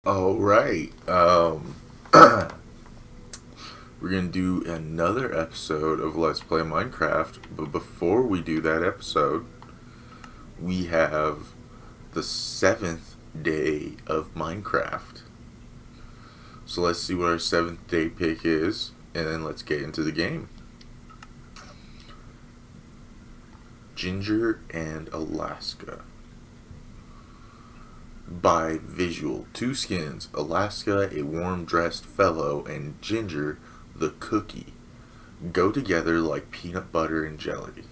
All right. We're going to do another episode of Let's Play Minecraft. But before we do that episode, we have the 7th day of Minecraft. So let's see what our 7th day pick is, and then let's get into the game. Ginger and Alaska. By visual, 2 skins, Alaska, a warm-dressed fellow, and Ginger, the cookie, go together like peanut butter and jelly.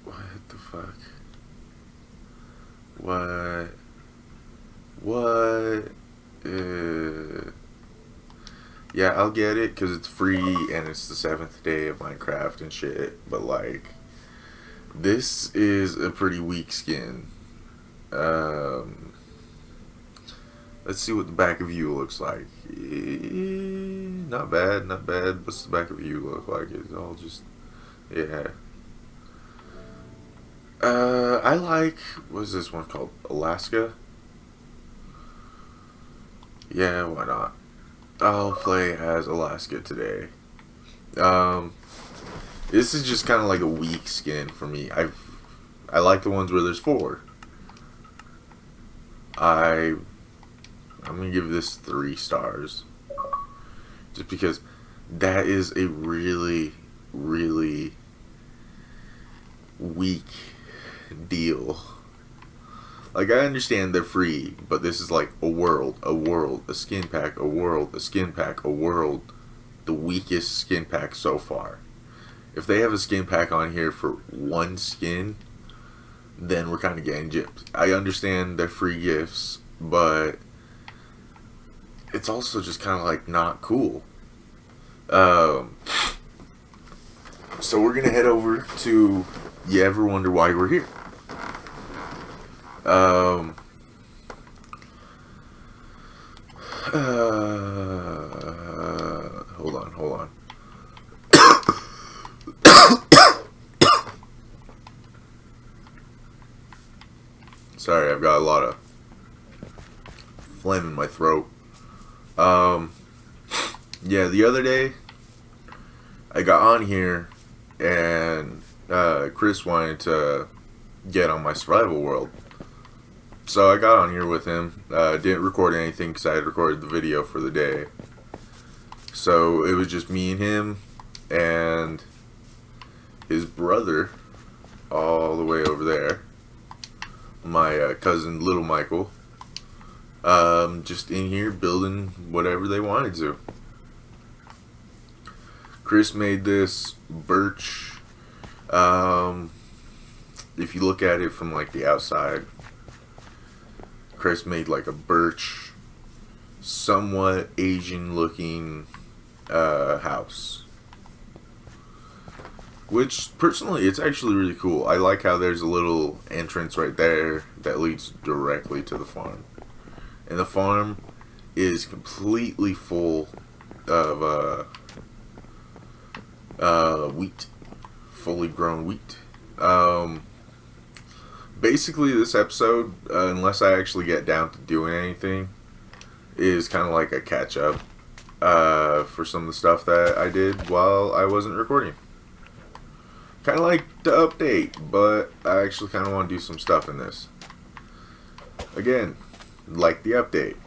What the fuck? What? Yeah, I'll get it because it's free and it's the 7th day of Minecraft and shit. But like, this is a pretty weak skin. Let's see what the back of you looks like. Not bad, not bad. What's the back of you look like? It's all just, yeah. I like, what's this one called? Alaska? Yeah, why not? I'll play as Alaska today. This is just kind of like a weak skin for me. I like the ones where there's 4. I'm gonna give this 3 stars, just because that is a really, really weak deal. Like, I understand they're free, but this is like a world, a skin pack, a world, a skin pack, a world. The weakest skin pack so far. If they have a skin pack on here for 1 skin, then we're kind of getting gypped. I understand they're free gifts, but it's also just kind of like not cool. So we're gonna head over to You Ever Wonder Why We're Here? Hold on. Sorry, I've got a lot of phlegm in my throat. Yeah, the other day, I got on here, and Chris wanted to get on my survival world. So I got on here with him. Didn't record anything because I had recorded the video for the day. So it was just me and him and his brother all the way over there. My cousin, Little Michael. Just in here building whatever they wanted to. Chris made this birch. If you look at it from like the outside, Chris made like a birch, somewhat Asian looking house. Which, personally, it's actually really cool. I like how there's a little entrance right there that leads directly to the farm. And the farm is completely full of wheat. Fully grown wheat. Basically, this episode, unless I actually get down to doing anything, is kind of like a catch-up for some of the stuff that I did while I wasn't recording. Kind of like the update, but I actually kind of want to do some stuff in this. Again, like the update.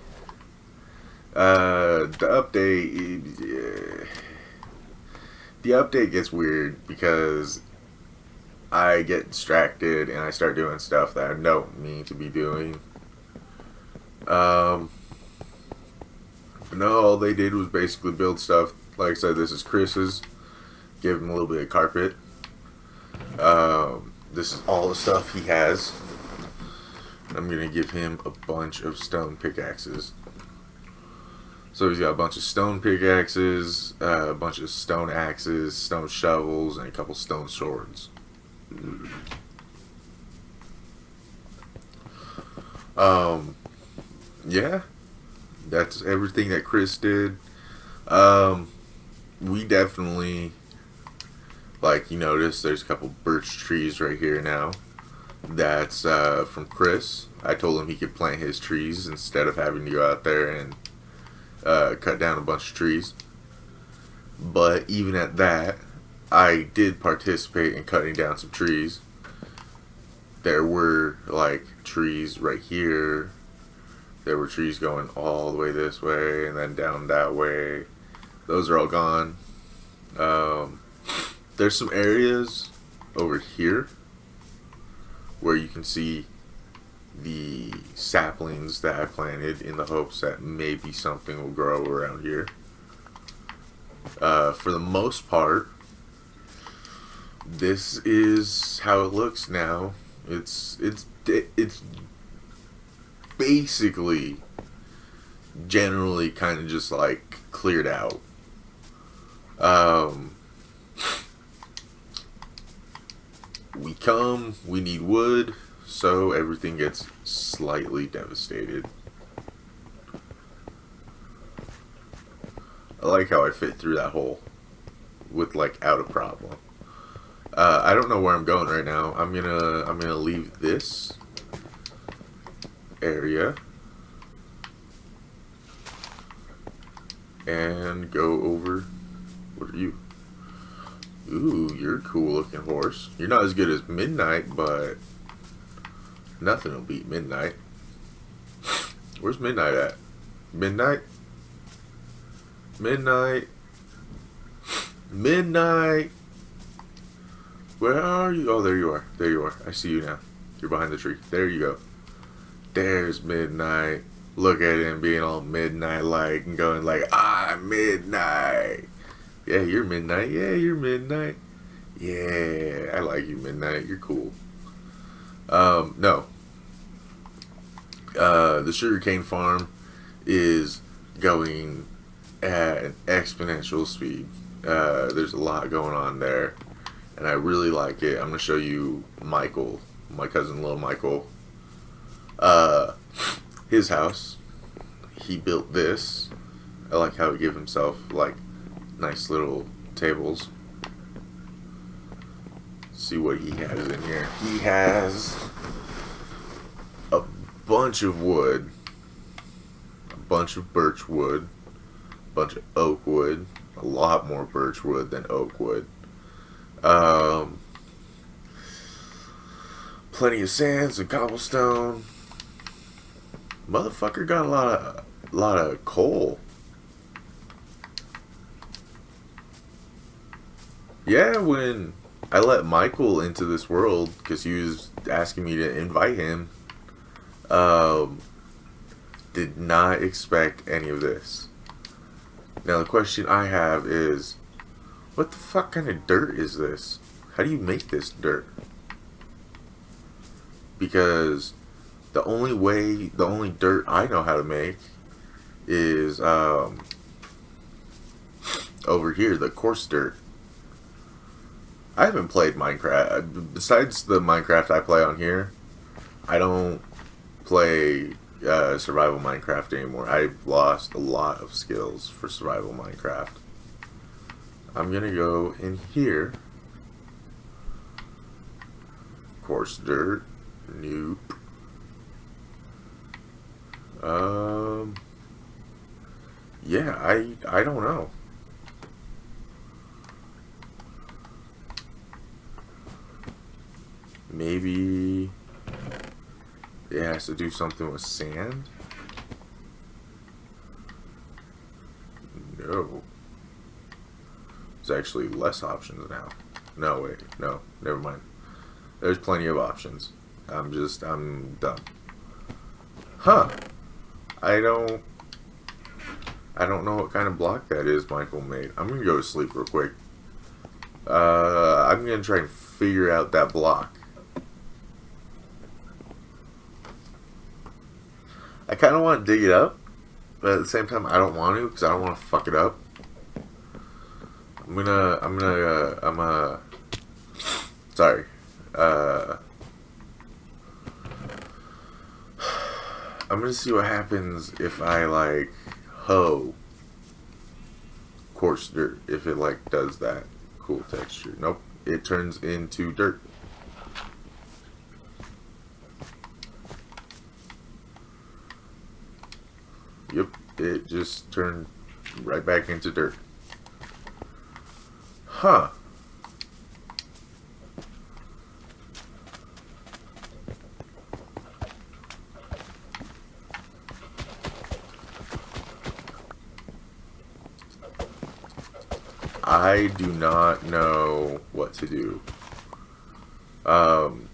The update gets weird because I get distracted and I start doing stuff that I don't mean to be doing. But no, all they did was basically build stuff. Like I said, this is Chris's. Give him a little bit of carpet. This is all the stuff he has. I'm gonna give him a bunch of stone pickaxes. So he's got a bunch of stone pickaxes, a bunch of stone axes, stone shovels, and a couple stone swords. Yeah, that's everything that Chris did. We definitely Like you notice, there's a couple birch trees right here now. That's from Chris. I told him he could plant his trees instead of having to go out there and cut down a bunch of trees. But even at that, I did participate in cutting down some trees. There were like trees right here. There were trees going all the way this way and then down that way. Those are all gone. There's some areas over here where you can see the saplings that I planted in the hopes that maybe something will grow around here. For the most part, this is how it looks now. It's basically generally kind of just like cleared out. We need wood, so everything gets slightly devastated. I like how I fit through that hole without a problem. I don't know where I'm going right now. I'm gonna leave this area and go over. What are you? Ooh, you're a cool looking horse. You're not as good as Midnight, but nothing will beat Midnight. Where's Midnight at? Midnight? Midnight? Midnight? Where are you? Oh, there you are. There you are. I see you now. You're behind the tree. There you go. There's Midnight. Look at him being all Midnight-like and going like, I'm Midnight. Yeah, you're Midnight. Yeah, you're Midnight. Yeah, I like you, Midnight. You're cool. No. The sugarcane farm is going at an exponential speed. There's a lot going on there, and I really like it. I'm going to show you Michael, my cousin Lil Michael. His house. He built this. I like how he gave himself like nice little tables. Let's see what he has in here. He has a bunch of wood, a bunch of birch wood, a bunch of oak wood, a lot more birch wood than oak wood. Plenty of sand, some cobblestone. Motherfucker got a lot of coal. Yeah, when I let Michael into this world, because he was asking me to invite him, did not expect any of this. Now the question I have is, what the fuck kind of dirt is this? How do you make this dirt? Because the only dirt I know how to make is over here, the coarse dirt. I haven't played Minecraft. Besides the Minecraft I play on here, I don't play survival Minecraft anymore. I've lost a lot of skills for survival Minecraft. I'm gonna go in here. Coarse dirt. Nope. Yeah, I don't know. Maybe it has to do something with sand? No. There's actually less options now. No, wait. No, never mind. There's plenty of options. I'm dumb. Huh. I don't know what kind of block that is Michael made. I'm gonna go to sleep real quick. I'm gonna try and figure out that block. I kind of want to dig it up, but at the same time I don't want to because I don't want to fuck it up. Sorry. I'm gonna see what happens if I like hoe coarse dirt, if it like does that cool texture. Nope, it turns into dirt. Yep, it just turned right back into dirt. Huh. I do not know what to do.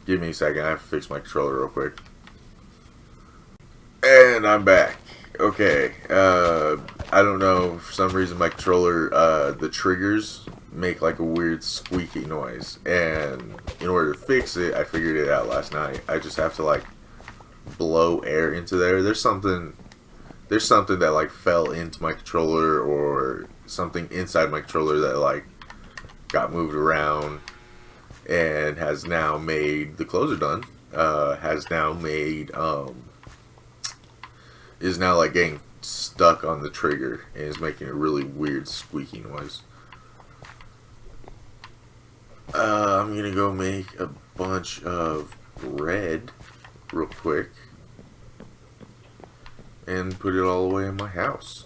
Give me a second. I have to fix my controller real quick. And I'm back. Okay. I don't know. For some reason, my controller, the triggers make like a weird squeaky noise. And in order to fix it, I figured it out last night. I just have to like blow air into there. There's something that like fell into my controller, or something inside my controller that like got moved around and has now made the closer done. Has now made is now like getting stuck on the trigger and is making a really weird squeaky noise. I'm gonna go make a bunch of bread real quick and put it all away in my house.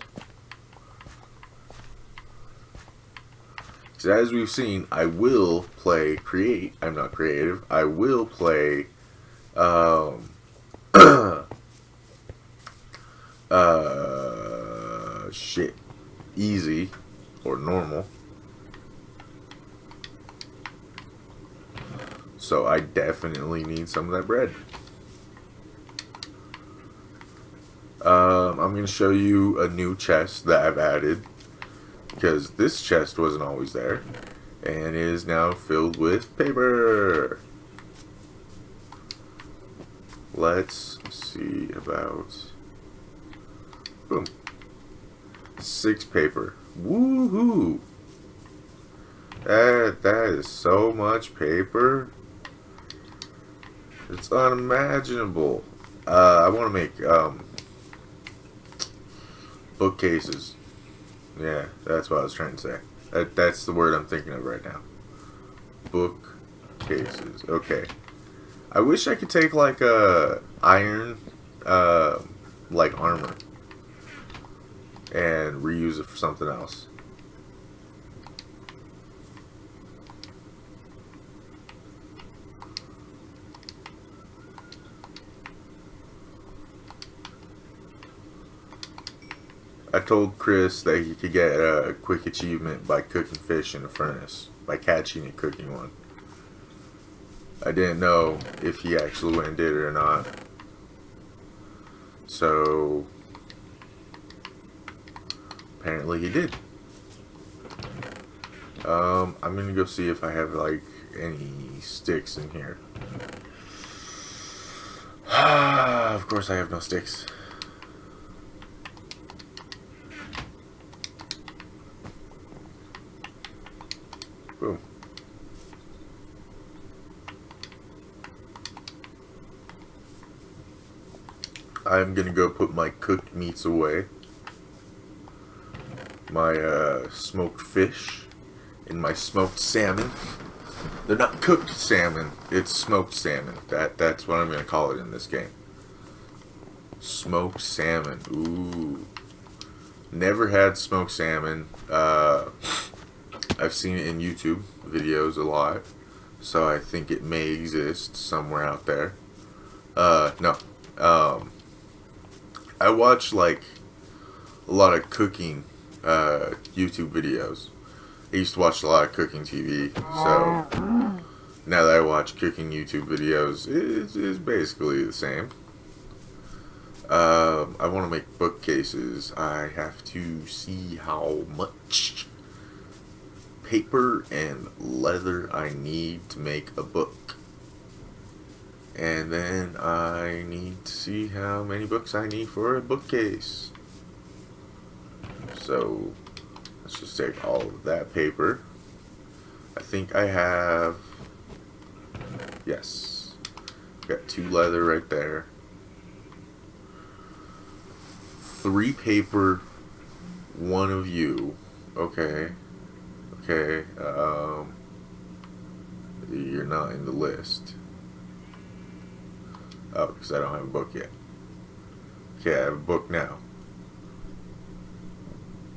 So as we've seen, I will play create. I'm not creative. I will play shit, easy or normal. So I definitely need some of that bread. I'm going to show you a new chest that I've added, because this chest wasn't always there, and it is now filled with paper. Let's see about, boom, 6 paper. Woohoo! That is so much paper. It's unimaginable. I want to make bookcases. Yeah, that's what I was trying to say. That's the word I'm thinking of right now. Bookcases. Okay. I wish I could take like a iron, like armor, and reuse it for something else. I told Chris that he could get a quick achievement by cooking fish in a furnace, by catching and cooking one. I didn't know if he actually went and did it or not. So apparently he did. I'm gonna go see if I have like any sticks in here. Of course I have no sticks. Boom. I'm gonna go put my cooked meats away. My smoked fish and my smoked salmon. They're not cooked salmon, it's smoked salmon. That's what I'm gonna call it in this game. Smoked salmon. Ooh. Never had smoked salmon. I've seen it in YouTube videos a lot, so I think it may exist somewhere out there. No. I watch like a lot of cooking YouTube videos. I used to watch a lot of cooking TV, so now that I watch cooking YouTube videos, it's basically the same. I want to make bookcases. I have to see how much paper and leather I need to make a book. And then I need to see how many books I need for a bookcase. So let's just take all of that paper. I think I have, yes, got 2 leather right there. 3 paper, 1 of you. Okay. Okay. You're not in the list. Oh, because I don't have a book yet. Okay, I have a book now.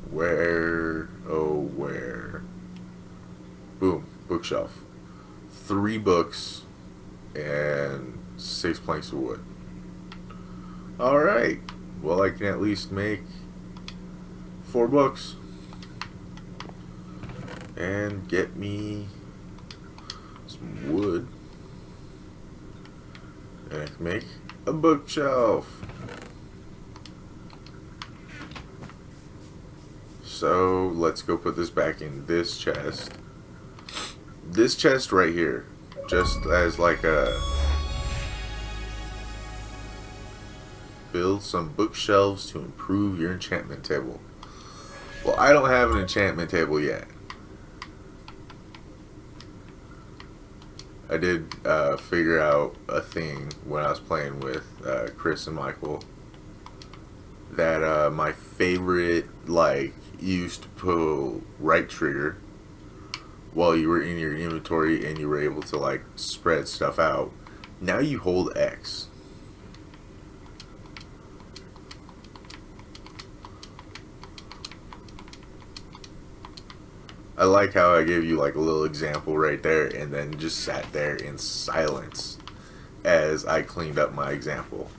Where? Oh, where? Boom, bookshelf. 3 books and 6 planks of wood. Alright. Well, I can at least make 4 books. And get me some wood. And I can make a bookshelf. So let's go put this back in this chest. This chest right here, just as like a build some bookshelves to improve your enchantment table. Well, I don't have an enchantment table yet. I did figure out a thing when I was playing with Chris and Michael that my favorite, like, you used to pull right trigger while you were in your inventory and you were able to, like, spread stuff out. Now you hold X. I like how I gave you like a little example right there and then just sat there in silence as I cleaned up my example.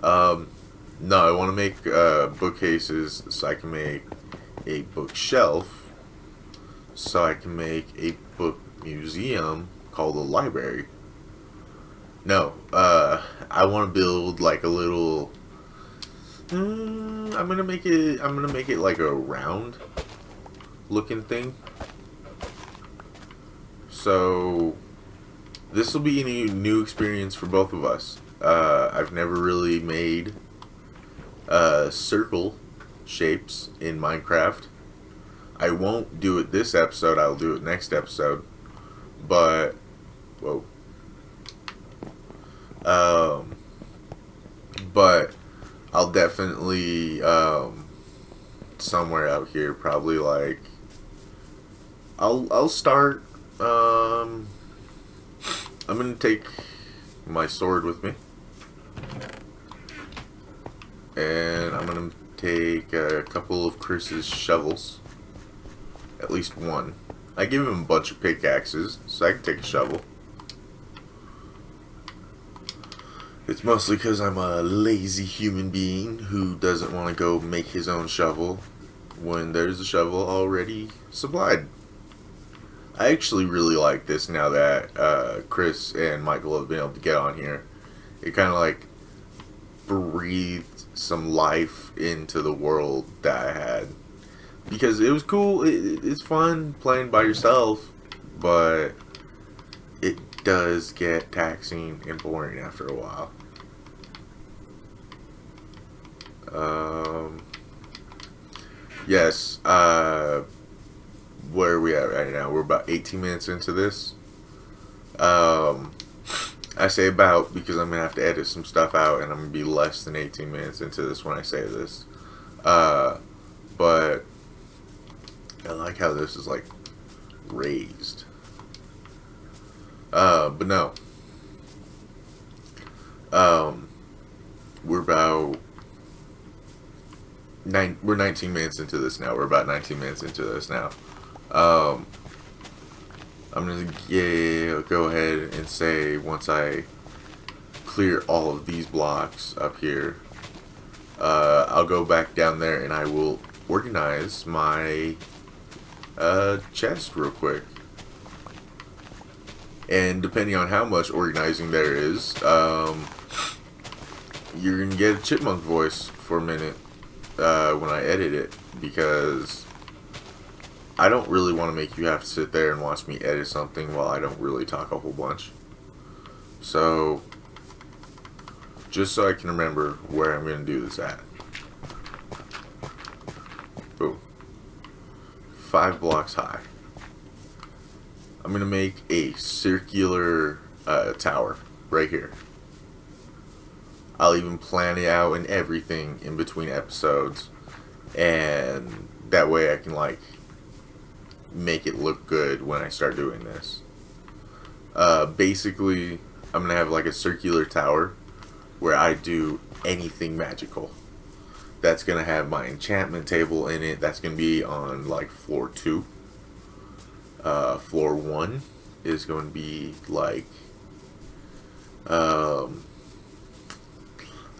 No, I want to make bookcases so I can make a bookshelf, so I can make a book museum called a library. No, I want to build like a little. I'm gonna make it like a round looking thing. So this will be a new experience for both of us. I've never really made circle shapes in Minecraft. I won't do it this episode, I'll do it next episode. But whoa. But I'll definitely somewhere out here, probably like I'll start. I'm gonna take my sword with me, and I'm gonna take a couple of Chris's shovels, at least one. I give him a bunch of pickaxes, so I can take a shovel. It's mostly because I'm a lazy human being who doesn't want to go make his own shovel when there's a shovel already supplied. I actually really like this now that Chris and Michael have been able to get on here. It kind of like breathed some life into the world that I had. Because it was cool, it's fun playing by yourself, but it does get taxing and boring after a while. Yes, where are we at right now? We're about 18 minutes into this. I say about because I'm gonna have to edit some stuff out, and I'm gonna be less than 18 minutes into this when I say this. But I like how this is like raised. But no. We're about we're 19 minutes into this now. We're about 19 minutes into this now. I'm gonna go ahead and say once I clear all of these blocks up here, I'll go back down there and I will organize my chest real quick. And depending on how much organizing there is, you're gonna get a chipmunk voice for a minute when I edit it, because I don't really want to make you have to sit there and watch me edit something while I don't really talk a whole bunch. So, just so I can remember where I'm going to do this at. Boom. 5 blocks high. I'm going to make a circular tower right here. I'll even plan it out and everything in between episodes, and that way I can like make it look good when I start doing this. Basically, I'm gonna have like a circular tower where I do anything magical. That's gonna have my enchantment table in it. That's gonna be on like floor 2. Floor 1 is going to be like, um,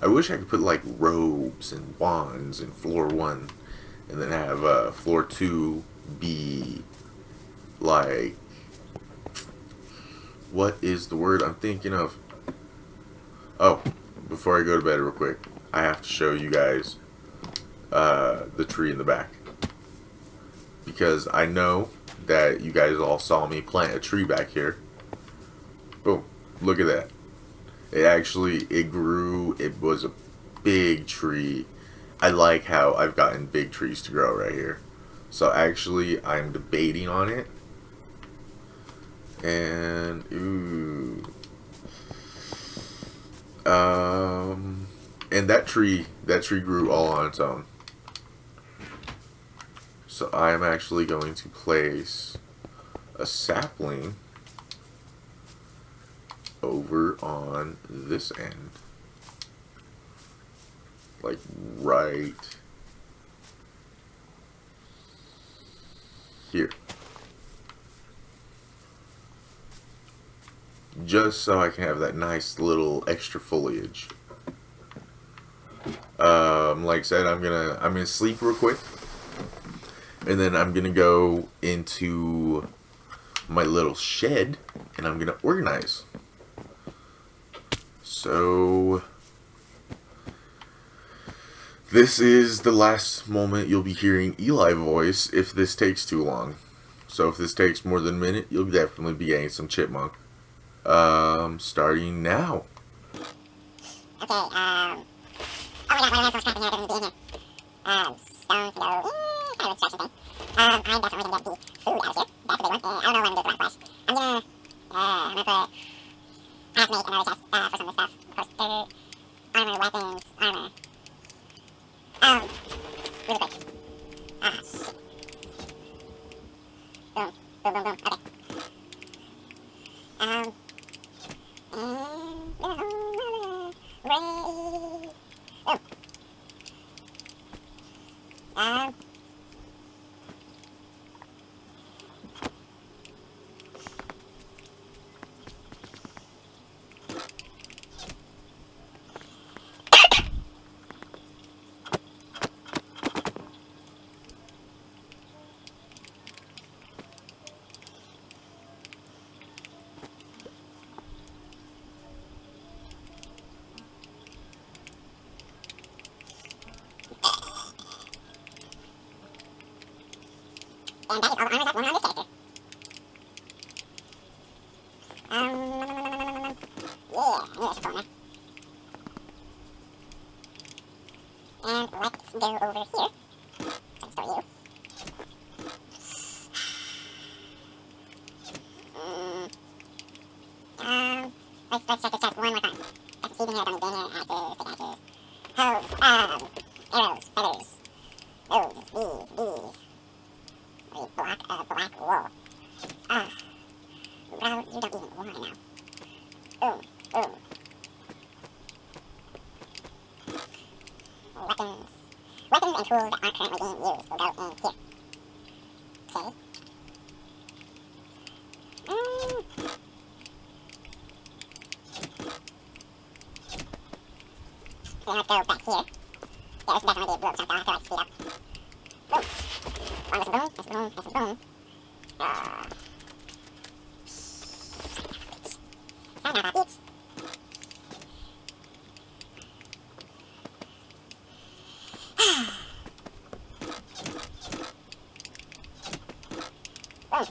I wish I could put like robes and wands in floor 1, and then have floor 2 be like, what is the word I'm thinking of? Oh, before I go to bed real quick, I have to show you guys the tree in the back, because I know that you guys all saw me plant a tree back here. Boom, look at that. It grew. It was a big tree. I like how I've gotten big trees to grow right here. So actually, I'm debating on it. And and that tree grew all on its own. So I am actually going to place a sapling over on this end, like right here, just so I can have that nice little extra foliage. Like I said, I'm gonna sleep real quick, and then I'm gonna go into my little shed and I'm gonna organize. So this is the last moment you'll be hearing Eli's voice if this takes too long. So if this takes more than a minute, you'll definitely be getting some chipmunk. Starting now. Okay, oh my god, my last crap in here doesn't be in here. Stone to go, kind of a thing. I'm definitely gonna get the food out of here. That's a big one. I don't know when I'm gonna do the right place. I'm gonna put, I have to make another chest, for some of this stuff. Of course, dirt, armor, weapons, armor. Really quick. Shit. Boom, boom, boom, boom, okay. And that is all the armor that's going on this character. Yeah, I knew I should go in there. And let's go over here. Let's start you. Let's check this chest one more time. Got some seeds in here, got any dangerous axes, pickaxes, arrows, feathers. These. Black wool. Bro, you don't even want it now. Weapons. Weapons and tools that aren't currently being used will go in here. Okay. Then let's go back here. Yeah, this is definitely be a blue chunk. I'll have to like speed up. Boom. There's some boom. Sign out our beats. Boom.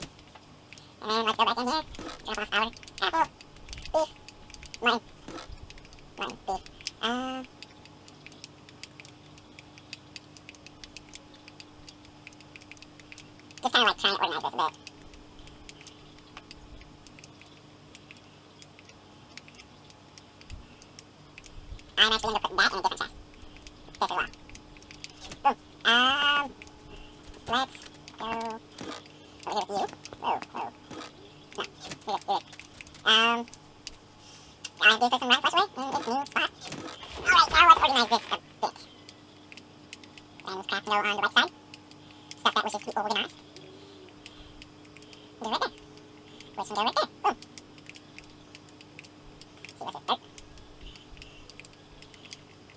And then let's go back in here. Drop off our apple. Beef. Mutton. Beef. Just kind of like trying to organize this a bit. I'm actually going to put that in a different chest. This as well. Boom. Let's go over here with you. Whoa. No, do it. time to put some random flush away in its new spot. Alright, now let's organize this a bit. And crap no on the right side. Stuff that wishes to be organized. Do right there. Put some dough right there. Boom. See what's this dirt.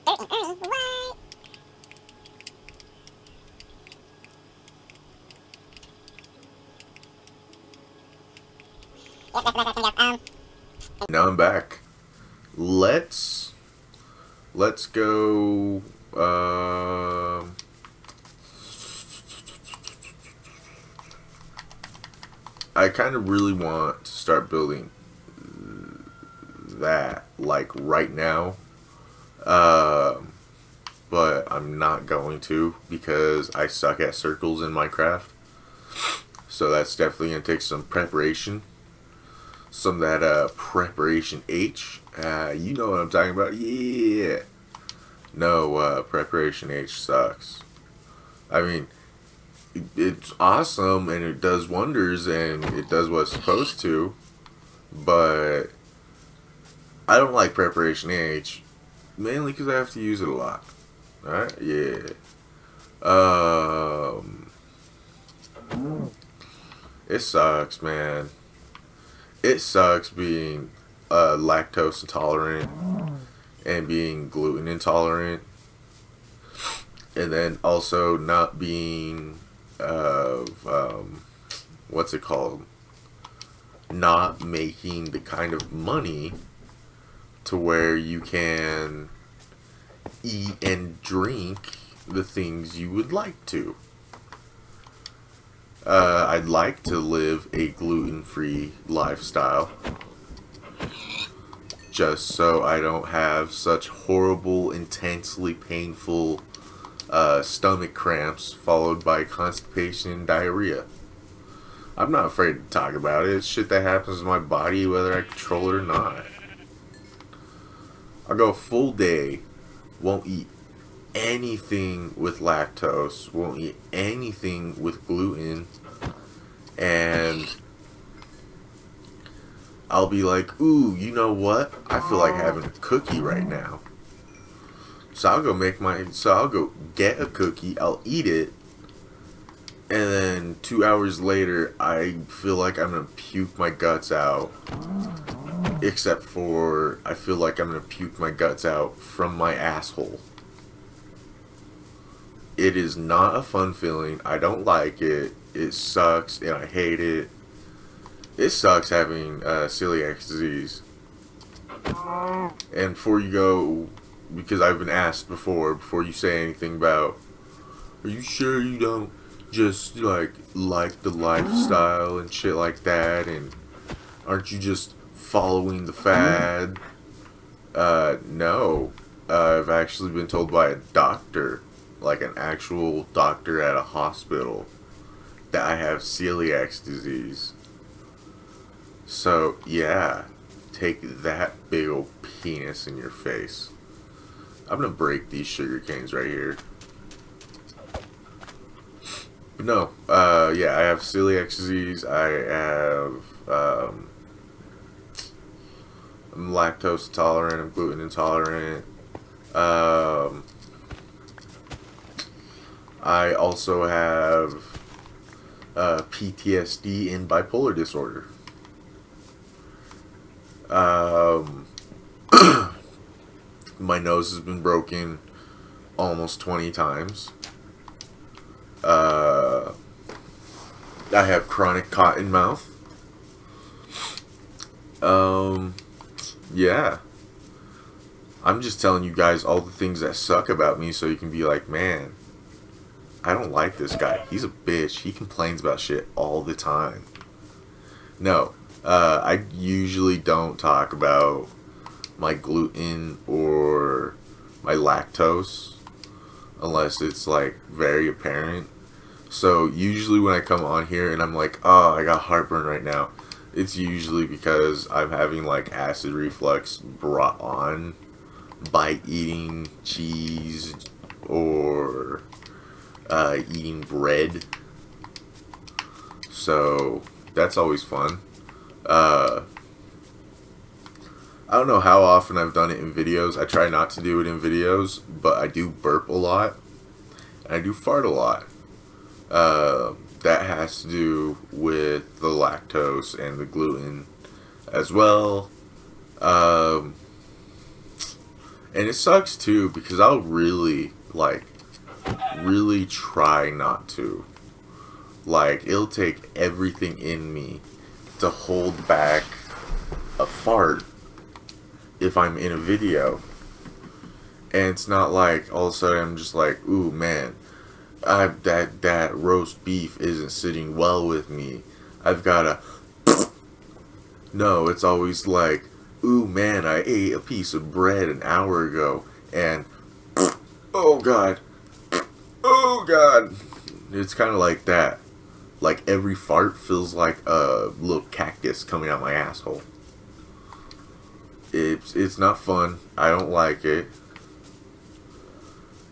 Dirt and Ernie, what? Yep, that's the best I can go. Now I'm back. Let's go. I kind of really want to start building that like right now, but I'm not going to because I suck at circles in Minecraft. So that's definitely gonna take some preparation. Some of that preparation H. You know what I'm talking about. Yeah. No, preparation H sucks. I mean, it's awesome and it does wonders and it does what it's supposed to, but I don't like preparation H, mainly because I have to use it a lot. Alright? Yeah. It sucks, man. It sucks being lactose intolerant and being gluten intolerant, and then also not being what's it called? Not making the kind of money to where you can eat and drink the things you would like to. I'd like to live a gluten-free lifestyle just so I don't have such horrible, intensely painful stomach cramps followed by constipation and diarrhea. I'm not afraid to talk about it. It's shit that happens to my body whether I control it or not. I'll go a full day, won't eat anything with lactose, won't eat anything with gluten, and I'll be like, ooh, you know what? I feel like having a cookie right now. So I'll go get a cookie, I'll eat it, and then 2 hours later, I feel like I'm gonna puke my guts out. Except for, I feel like I'm gonna puke my guts out from my asshole. It is not a fun feeling. I don't like it. It sucks and I hate it. It sucks having celiac disease. And before you go, because I've been asked before you say anything about, are you sure you don't just like the lifestyle and shit like that, and aren't you just following the fad? No. I've actually been told by a doctor, like an actual doctor at a hospital, that I have celiac disease. So, yeah, take that big old penis in your face. I'm gonna break these sugar canes right here. But no, yeah, I have celiac disease. I have, I'm lactose intolerant, I'm gluten intolerant. I also have PTSD and bipolar disorder. My nose has been broken almost 20 times. I have chronic cotton mouth. Yeah. I'm just telling you guys all the things that suck about me so you can be like, man, I don't like this guy. He's a bitch. He complains about shit all the time. No, I usually don't talk about my gluten or my lactose unless it's like very apparent. So usually when I come on here and I'm like, oh, I got heartburn right now, it's usually because I'm having like acid reflux brought on by eating cheese or eating bread. So that's always fun. I don't know how often I've done it in videos. I try not to do it in videos, but I do burp a lot. And I do fart a lot. That has to do with the lactose and the gluten as well. And it sucks too because I'll really try not to. Like, it'll take everything in me to hold back a fart if I'm in a video. And it's not like all of a sudden I'm just like, ooh man, that roast beef isn't sitting well with me. I've gotta no, it's always like, ooh man, I ate a piece of bread an hour ago and oh god. Oh god. It's kinda like that. Like every fart feels like a little cactus coming out my asshole. It's not fun. I don't like it.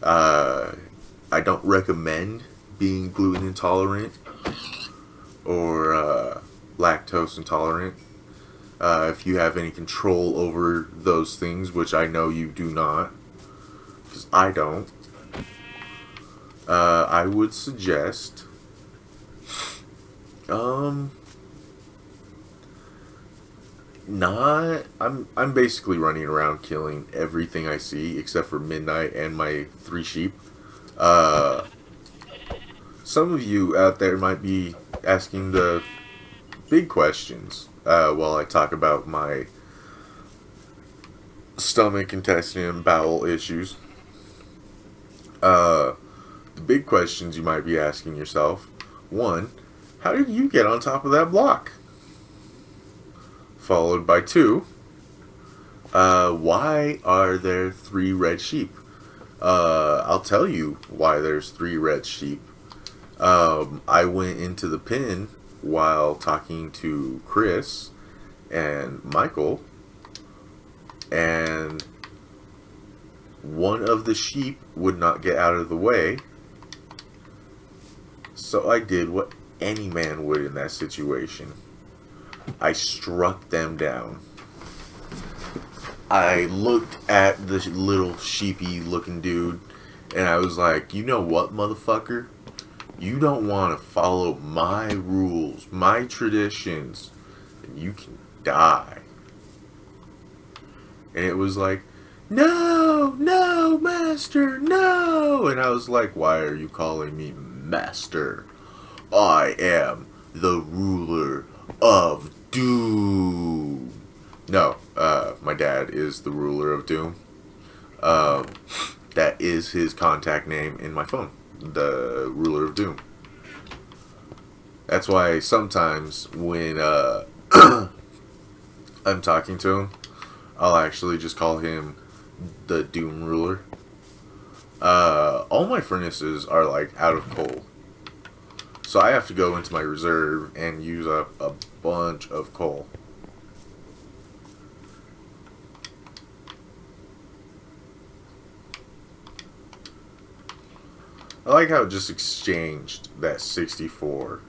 I don't recommend being gluten intolerant or lactose intolerant. If you have any control over those things, which I know you do not, because I don't, I would suggest I'm basically running around killing everything I see except for Midnight and my 3 sheep. Some of you out there might be asking the big questions while I talk about my stomach, intestine, and bowel issues. The big questions you might be asking yourself: 1, how did you get on top of that block? Followed by 2, why are there 3 red sheep? I'll tell you why there's 3 red sheep. I went into the pen while talking to Chris and Michael, and one of the sheep would not get out of the way, so I did what any man would in that situation. I struck them down. I looked at the little sheepy looking dude and I was like, you know what, motherfucker? You don't want to follow my rules, my traditions, and you can die. And it was like, no, no, master, no. And I was like, why are you calling me master? I am the ruler of Doom. No, my dad is the ruler of Doom. That is his contact name in my phone. The ruler of Doom. That's why sometimes when I'm talking to him, I'll actually just call him the Doom ruler. All my furnaces are like out of coal. So I have to go into my reserve and use up a bunch of coal. I like how it just exchanged that 64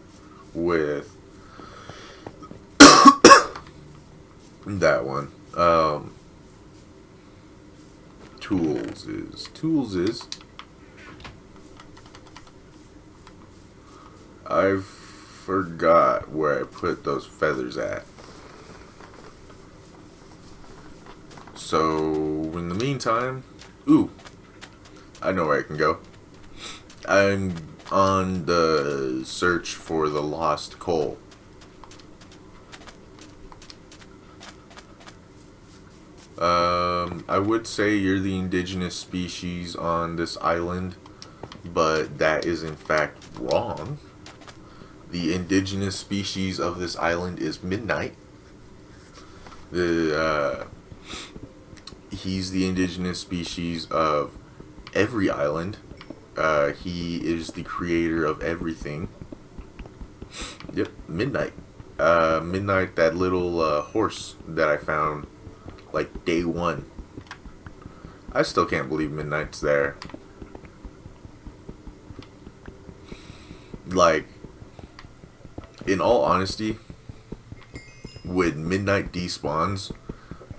with that one. Tools is I forgot where I put those feathers at. So in the meantime, ooh, I know where I can go. I'm on the search for the lost coal. I would say you're the indigenous species on this island, but that is in fact wrong. The indigenous species of this island is Midnight. He's the indigenous species of every island. He is the creator of everything. Yep, Midnight. Midnight, that little horse that I found like day 1. I still can't believe Midnight's there. Like, in all honesty, when Midnight despawns,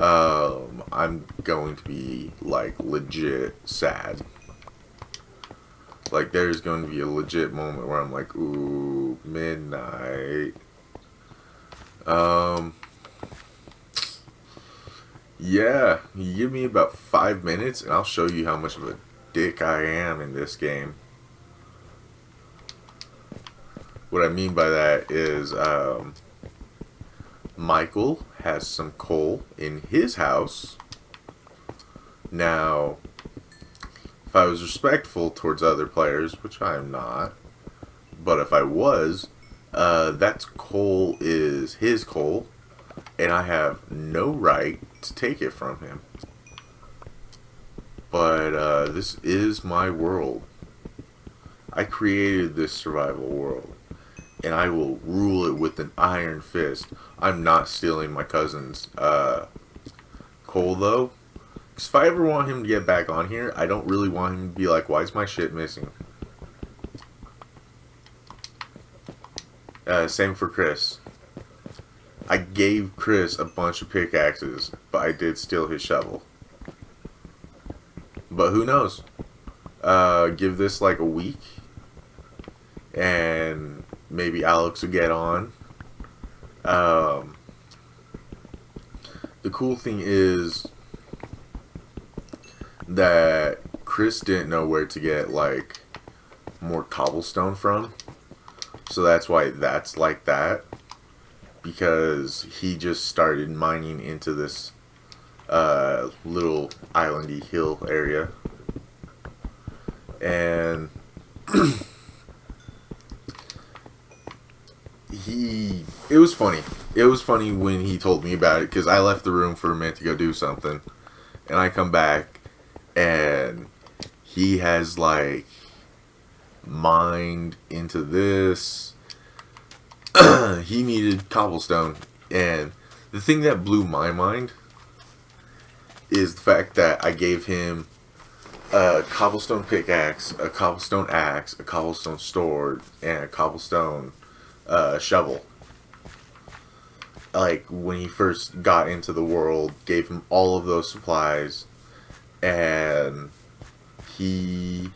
I'm going to be like legit sad. Like there's going to be a legit moment where I'm like, ooh, midnight. Yeah, you give me about 5 minutes and I'll show you how much of a dick I am in this game. What I mean by that is, Michael has some coal in his house. Now, if I was respectful towards other players, which I am not, but if I was, that coal is his coal, and I have no right to take it from him. But this is my world. I created this survival world, and I will rule it with an iron fist. I'm not stealing my cousin's coal, though. Because if I ever want him to get back on here, I don't really want him to be like, why is my shit missing? Same for Chris. I gave Chris a bunch of pickaxes, but I did steal his shovel. But who knows? Give this like a week, and maybe Alex will get on. The cool thing is that Chris didn't know where to get like more cobblestone from, so that's why that's like that, because he just started mining into this little islandy hill area, and it was funny. It was funny when he told me about it, because I left the room for a minute to go do something, and I come back and he has like mined into this. He needed cobblestone, and the thing that blew my mind is the fact that I gave him a cobblestone pickaxe, a cobblestone axe, a cobblestone sword, and a cobblestone shovel. Like when he first got into the world, gave him all of those supplies, and he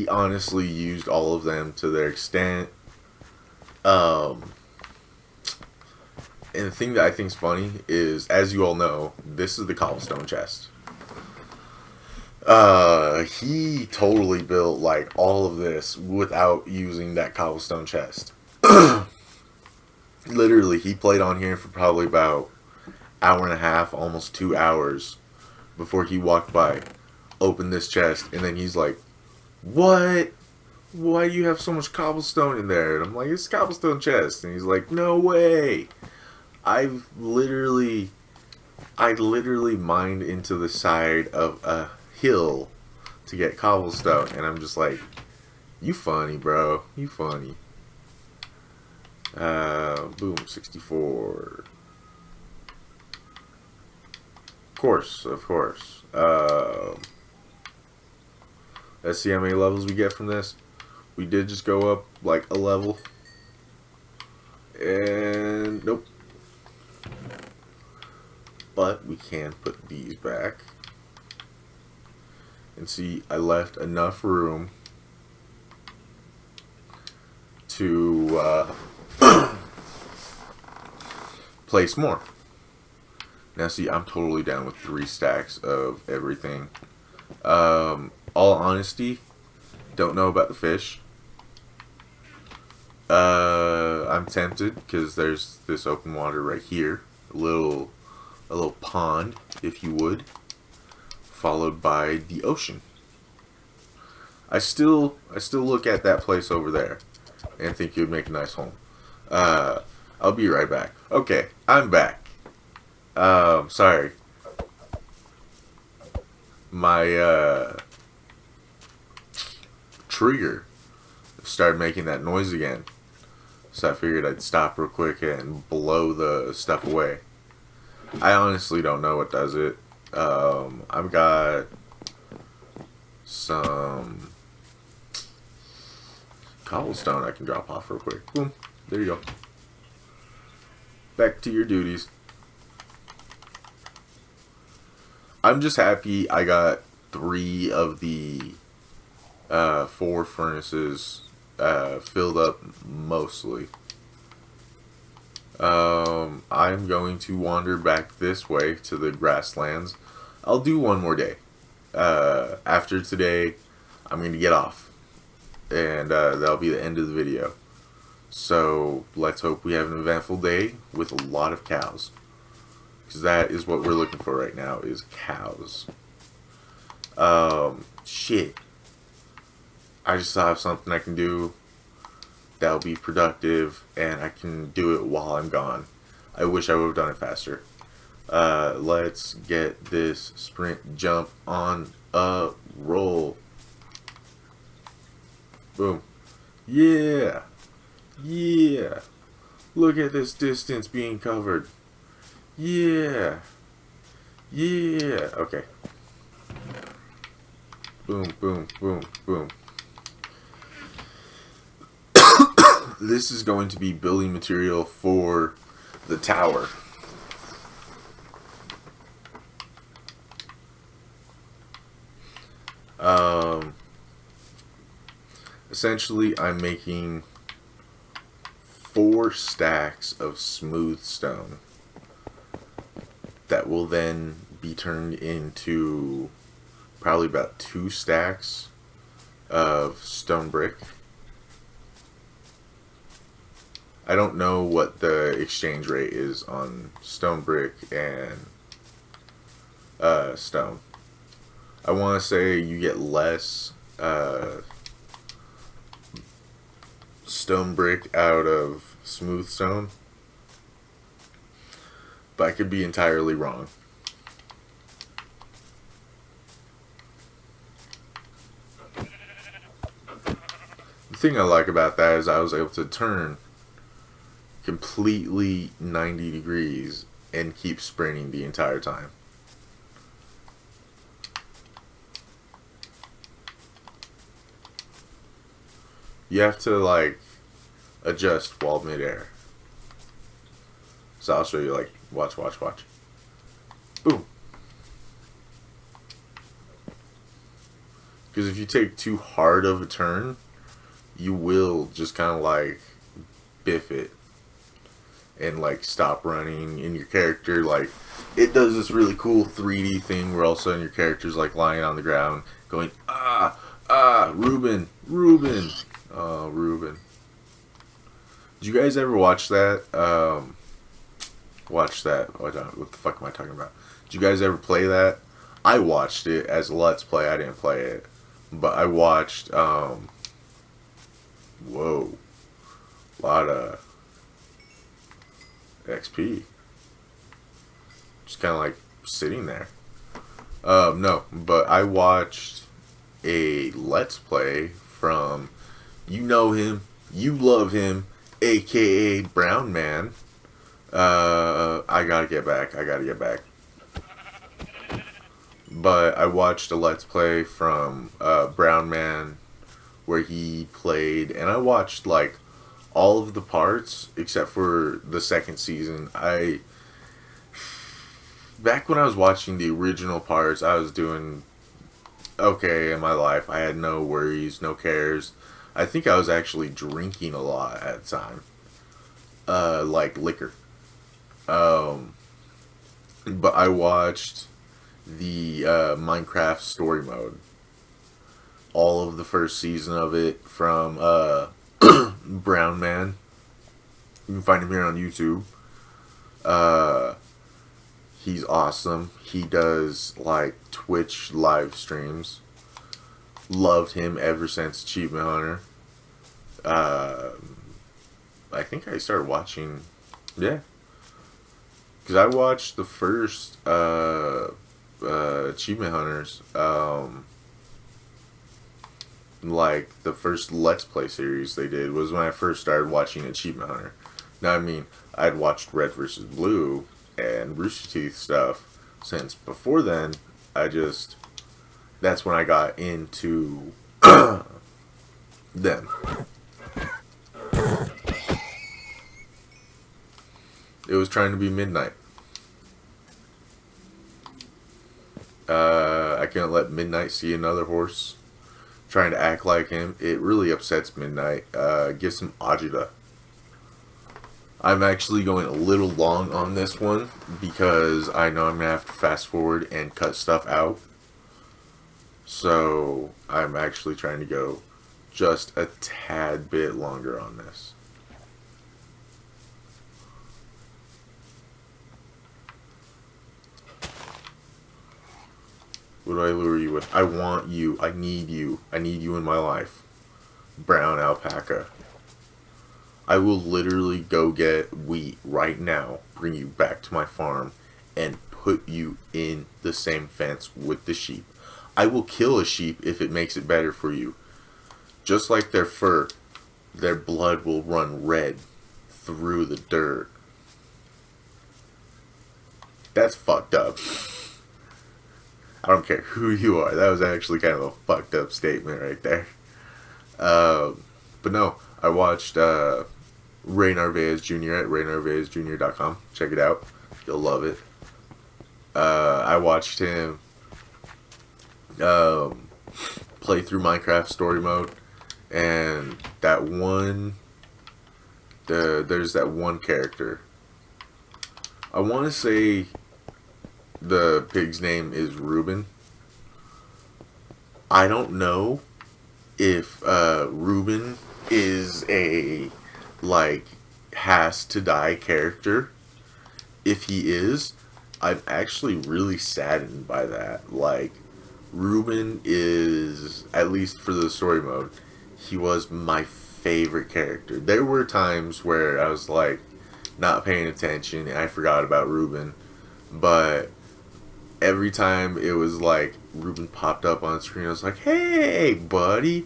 honestly used all of them to their extent. And the thing that I think is funny is, as you all know, this is the cobblestone chest. He totally built like all of this without using that cobblestone chest. Literally, he played on here for probably about hour and a half, almost 2 hours, before he walked by, opened this chest, and then he's like, "What? Why do you have so much cobblestone in there?" And I'm like, "It's a cobblestone chest." And he's like, "No way. I literally mined into the side of a hill to get cobblestone." And I'm just like, "You funny, bro. You funny." Boom, 64. Of course. Let's see how many levels we get from this. We did just go up like a level. And nope. But we can put these back. And see, I left enough room to place more. Now see, I'm totally down with 3 stacks of everything. All honesty, don't know about the fish. I'm tempted because there's this open water right here, a little pond, if you would, followed by the ocean. I still look at that place over there and think it would make a nice home. I'll be right back. Okay, I'm back. Sorry. My trigger started making that noise again, so I figured I'd stop real quick and blow the stuff away. I honestly don't know what does it. I've got some cobblestone I can drop off real quick. Boom. There you go. Back to your duties. I'm just happy I got 3 of the 4 furnaces filled up mostly. I'm going to wander back this way to the grasslands. I'll do one more day. After today, I'm going to get off. And that'll be the end of the video. So let's hope we have an eventful day with a lot of cows. Because that is what we're looking for right now, is cows. Shit. I just thought of something I can do that'll be productive, and I can do it while I'm gone. I wish I would have done it faster. Let's get this sprint jump on a roll. Boom. Yeah. Yeah. Look at this distance being covered. Yeah. Yeah. Okay. Boom, boom, boom, boom. This is going to be building material for the tower. Essentially, I'm making 4 stacks of smooth stone that will then be turned into probably about 2 stacks of stone brick. I don't know what the exchange rate is on stone brick and stone. I want to say you get less stone brick out of smooth stone, but I could be entirely wrong. The thing I like about that is I was able to turn completely 90 degrees and keep sprinting the entire time. You have to like adjust while midair. So I'll show you, like, watch. Boom. Because if you take too hard of a turn, you will just kind of like biff it and like stop running, and your character, like, it does this really cool 3D thing where all of a sudden your character's like lying on the ground going, Reuben. Oh, Reuben. Did you guys ever watch that? What the fuck am I talking about? Did you guys ever play that? I watched it as a Let's Play. I didn't play it. But I watched, whoa. A lot of XP. Just kind of like sitting there. No, but I watched a Let's Play from, you know him, you love him, aka Brown Man. I gotta get back. But I watched a Let's Play from Brown Man where he played, and I watched like all of the parts except for the second season. Back when I was watching the original parts, I was doing okay in my life. I had no worries, no cares. I think I was actually drinking a lot at the time. Like liquor. But I watched the Minecraft story mode. All of the first season of it from Brown Man. You can find him here on YouTube. He's awesome. He does like Twitch live streams. Loved him ever since Achievement Hunter. I think I started watching, yeah. Because I watched the first Achievement Hunters, like the first Let's Play series they did was when I first started watching Achievement Hunter. Now, I mean, I'd watched Red vs. Blue and Rooster Teeth stuff since before then. That's when I got into them. It was trying to be midnight. I couldn't let Midnight see another horse trying to act like him. It really upsets Midnight. Gives him agita. I'm actually going a little long on this one because I know I'm going to have to fast forward and cut stuff out. So I'm actually trying to go just a tad bit longer on this. What do I lure you with? I want you. I need you. I need you in my life. Brown alpaca. I will literally go get wheat right now, bring you back to my farm, and put you in the same fence with the sheep. I will kill a sheep if it makes it better for you. Just like their fur, their blood will run red through the dirt. That's fucked up. I don't care who you are. That was actually kind of a fucked up statement right there. But no, I watched Ray Narvaez Jr. at raynarvaezjr.com. Check it out. You'll love it. I watched him play through Minecraft story mode, and that one, there's that one character. I want to say the pig's name is Ruben. I don't know if Ruben is a has to die character. If he is, I'm actually really saddened by that. Ruben is, at least for the story mode, he was my favorite character. There were times where I was not paying attention and I forgot about Ruben, but every time it was Ruben popped up on screen, I was like, hey buddy.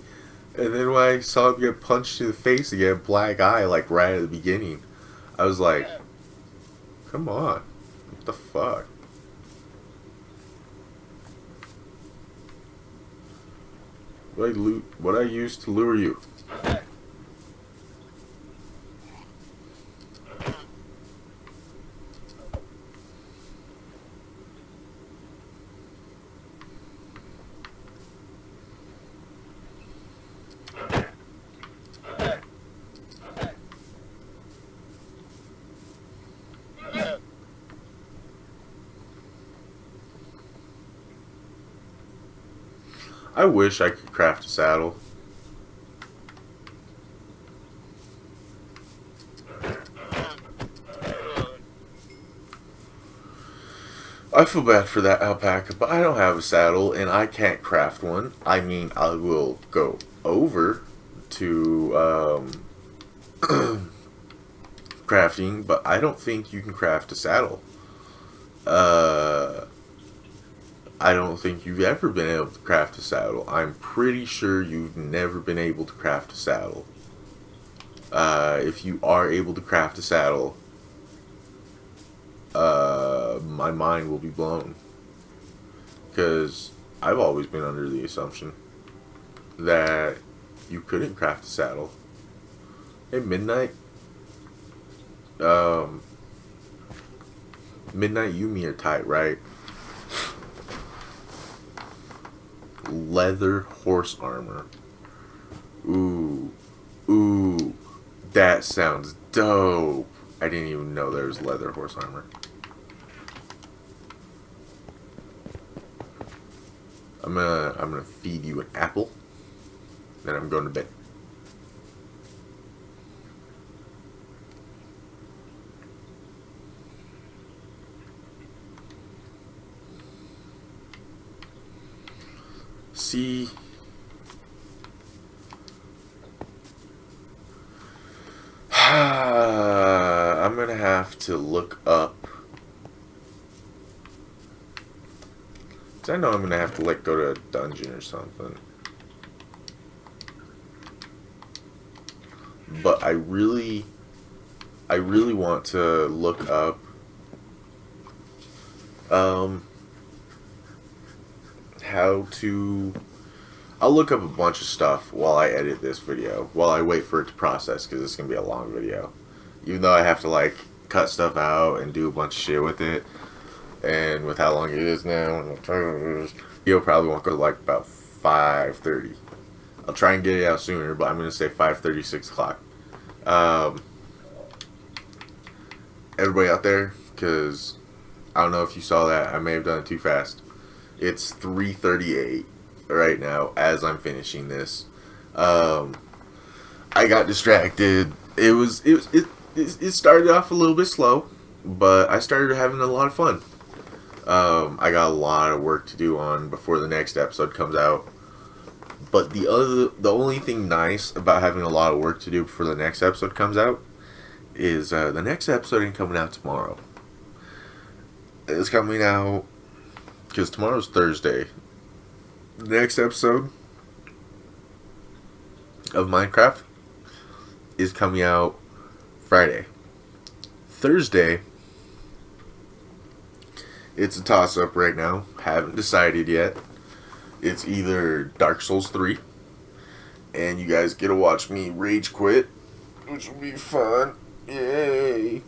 And then when I saw him get punched in the face again, black eye, right at the beginning, I was like, come on, what the fuck? What I used to lure you? I wish I could craft a saddle. I feel bad for that alpaca, but I don't have a saddle and I can't craft one. I mean, I will go over to crafting, but I don't think you can craft a saddle. I don't think you've ever been able to craft a saddle. I'm pretty sure you've never been able to craft a saddle. If you are able to craft a saddle, my mind will be blown. Because I've always been under the assumption that you couldn't craft a saddle. Hey, Midnight. Midnight, you and me are tight, right? Leather horse armor. Ooh. Ooh. That sounds dope. I didn't even know there was leather horse armor. I'm gonna feed you an apple. Then I'm going to bed. See, I'm gonna have to look up. I know I'm gonna have to go to a dungeon or something. But I really want to look up how to. I'll look up a bunch of stuff while I edit this video, while I wait for it to process, because it's gonna be a long video. Even though I have to cut stuff out and do a bunch of shit with it, And with how long it is now, and what time it is, you'll probably won't go like about 5:30. I'll try and get it out sooner, but I'm gonna say 5:30, 6 o'clock. Everybody out there, because I don't know if you saw that. I may have done it too fast. It's 3:38 right now as I'm finishing this. I got distracted. It started off a little bit slow, but I started having a lot of fun. I got a lot of work to do on before the next episode comes out. But the only thing nice about having a lot of work to do before the next episode comes out is the next episode ain't coming out tomorrow. It's coming out because tomorrow's Thursday. The next episode of Minecraft is coming out Friday. Thursday, it's a toss-up right now. Haven't decided yet. It's either Dark Souls 3, and you guys get to watch me rage quit, which will be fun. Yay!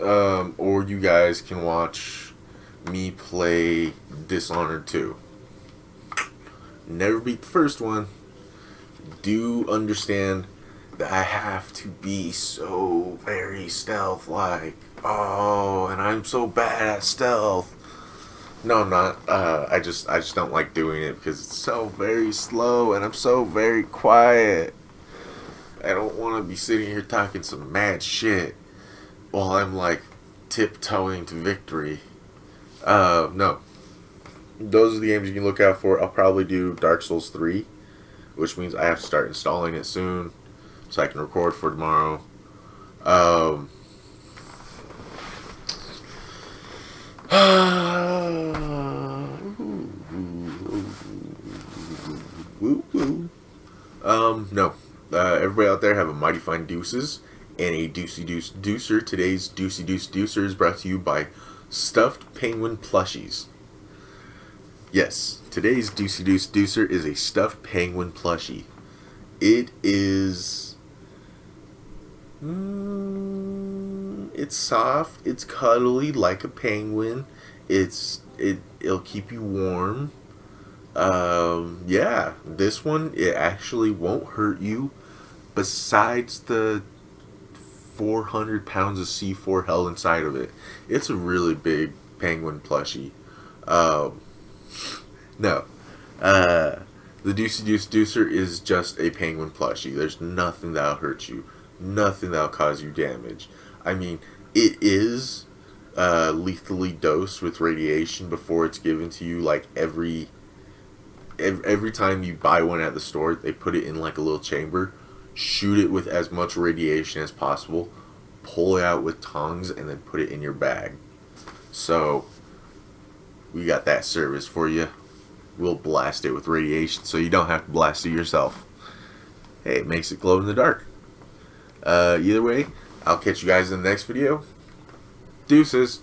Or you guys can watch me play Dishonored 2. Never beat the first one. Do understand that I have to be so very stealth-like. Oh, and I'm so bad at stealth. No, I'm not. I just don't like doing it because it's so very slow and I'm so very quiet. I don't want to be sitting here talking some mad shit while I'm like tiptoeing to victory. No. Those are the games you can look out for. I'll probably do Dark Souls 3, which means I have to start installing it soon so I can record for tomorrow. No. Everybody out there have a mighty fine deuces and a deucey deuce deucer. Today's deucey deuce deucer is brought to you by Stuffed Penguin Plushies. Yes, today's deucey deuce deucer is a stuffed penguin plushie. It is... it's soft, it's cuddly like a penguin. It'll keep you warm. Yeah, this one, it actually won't hurt you. Besides the 400 pounds of C4 held inside of it. It's a really big penguin plushie. No. The Deucey Deuce Deucer is just a penguin plushie. There's nothing that'll hurt you. Nothing that'll cause you damage. I mean, it is lethally dosed with radiation before it's given to you. Like every time you buy one at the store, they put it in like a little chamber, shoot it with as much radiation as possible, pull it out with tongs, and then put it in your bag. So we got that service for you. We'll blast it with radiation so you don't have to blast it yourself. Hey, it makes it glow in the dark. Either way, I'll catch you guys in the next video. Deuces.